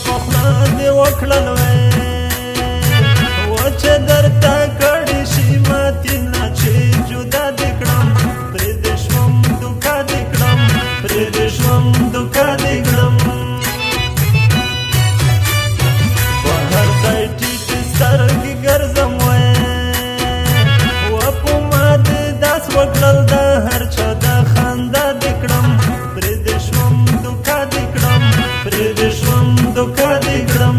پخلا دې وکړل وې و چې درته کړي شي ماتې نه چې جدا دې کړم پرېږدې شوم دوکه دې کړم پرېږدې شوم دوکه دې کړم په هر ځای ټیټې سترګې ګرځم وې و په ما دې داس وکړل د هر چا د خندا دې کړم پرېږدې شوم دوکه دې کړم پرېږدې شوم دوکه دې کړم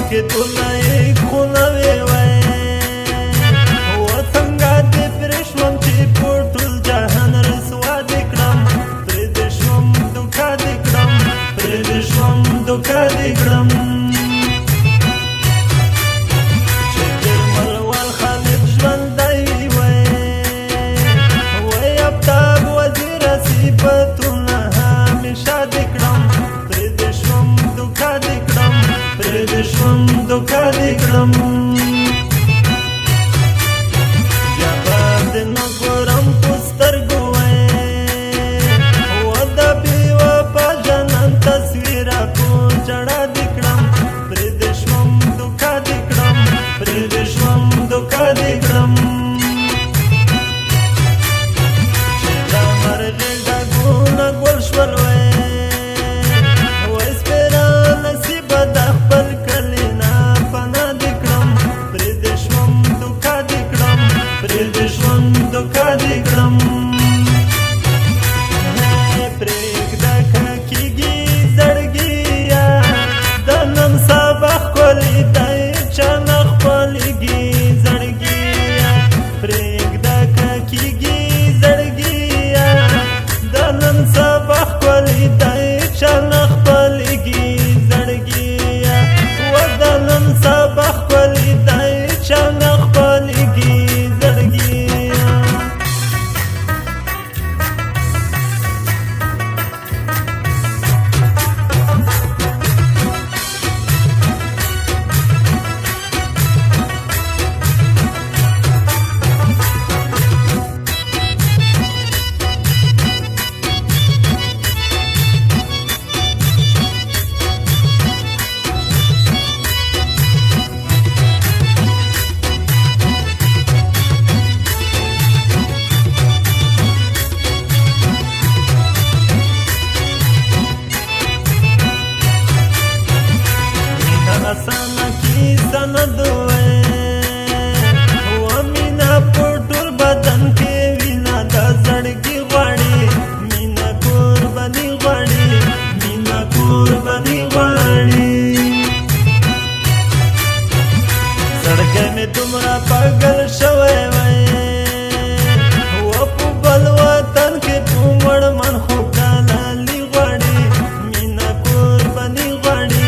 که تو لایق خو نه وې و څنګه دې پرې شوم چې په ټول جهان رسوا دې کړم پرېږدې شوم دوکه دې کړم پرېږدې شوم دوکه دې کړم چې ګرمل وال خالد ژوندی وې وی آفتاب وزیر صفتونه همیشه دې کړم پرېږدې شوم دوکه دې کړم پرېږدې شوم دوکه دې کړم بیا به دې نه ګورم په سترګو وې و د بېوفا جانان تصویره په ژړا دې کړم پرېږدې شوم دوکه دې کړم پرېږدې شوم دوکه دې کړم چې د مرغې ډاګونه ګل شول وې وای سپېره نصیبه د خپل کلي نه پناه دې کړم پرېږدې شوم دوکه دې کړم پرېږدې شوم دوکه دې کړم پرېږده که کېږي زړګیه د نن سبا ښکلي دی چا نه خپلېږي زړګیه پرېږده که کېږي زړګیه د نن سبا ښکلي دی چا نه خپلېږي زړګیه و د نن سبا ښکلي دی چا نه خپلېږي زړګیه اسانه کیسه نه ده وې و مینه په ټول بدن کې وینه د زړګي غواړي مینه قرباني غواړي مینه قرباني غواړي زړګی مې دومره پاگل شوی وې و په بل وطن کې په مړ من خو دلالي غواړي مینه قرباني غواړي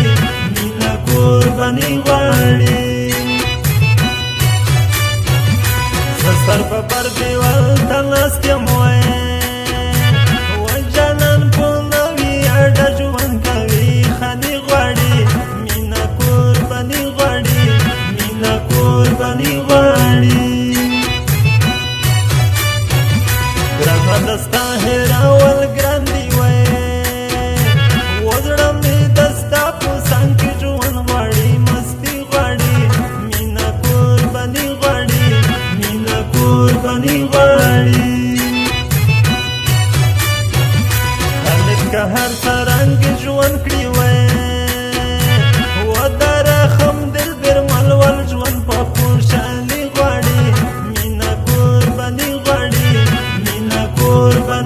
قرباني غواړي زه سر په پر دیوال ته ناست یم وې و جانان په نوي اډه ژوند کوي خاني غواړي مینه قرباني غواړي مینه قرباني غواړي ګرانه د ستا هېرول ګران دي وې و زړه مې د ستا په څنګ کې ژوند غواړي مستي غواړي مینه قرباني غواړي مینه قرباني غواړي خالد که هر څرنګ ژوند کړي وې و د رحم دل برمل ول ژوند په خوشحالي غواړي مینه قرباني غواړي مینه قرباني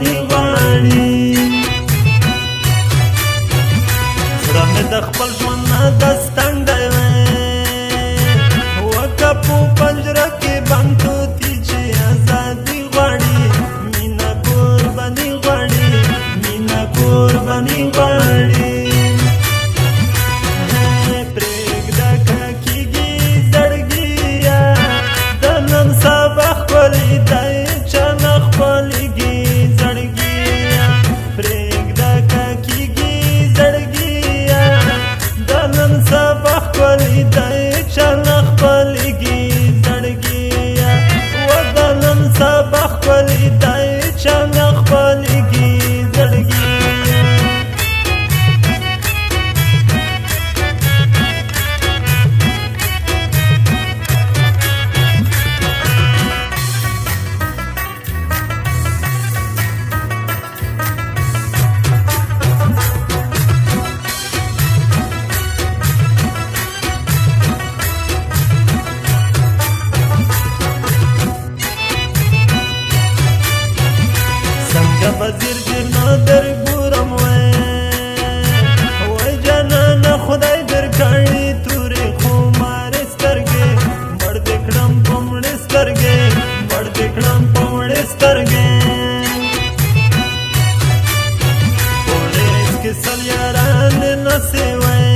وزیر دې نادر ګورم وای جانانه خدای درکړي تورې خمارې سترګې مړ دې کړم په مړې سترګې مړ دې کړم په مړې سترګې پولیس کې سل یاران نسې وای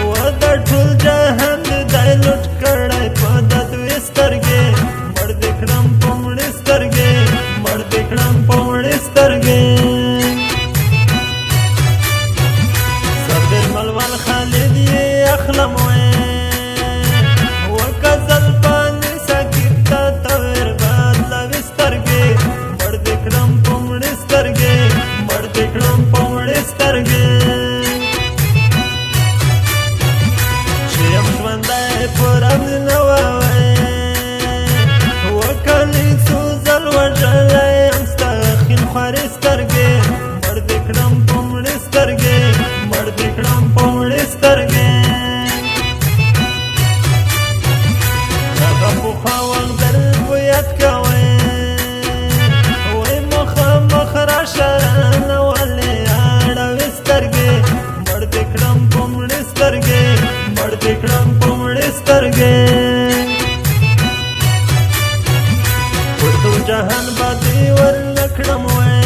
و د ټول جهان دی لوټ کړی په د دوی سترګې مړ دې کړم په مړې سترګې مړ دې کړم په مړې سترګې صابر ملول خالد یې اخلم وای وکزل پانې ساکب ته تور بدلوي سترګې مړ دې کړم په مړې سترګې مړ دې کړم په مړې سترګې چې یم ژوندی پر امن نه وای وکلي څو ځل وژلی یم ستا خیل خوارې سترګې مړ دې کړم په مړې سترګې مړ دې کړم په مړې سترګې هغه پخوا وخت در بویت کوئ وای مخامخ راشه رانه ولې اړوې سترګې مړ دې کړم په مړې سترګې مړ دې کړم په مړې سترګې ټول جهان به دې ورنکړم وای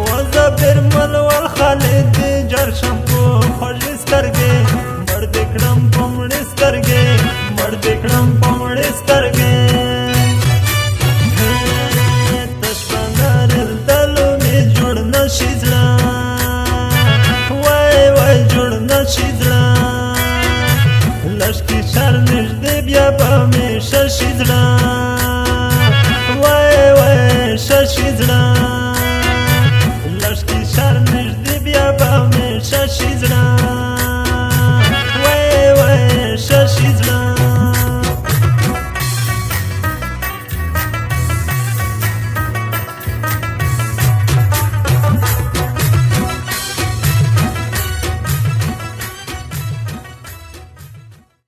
و زبیر ملول خالد دې جر شم په خوږې سترګې مړ دې کړم په مړې سترګې مړ دې کړم په مړې سترګې تش په نارېدلو مې جوړ نه شي زړه وای وای جوړ نه شي زړه لږ کې شر نږدې بیا به مې ښه شي زړه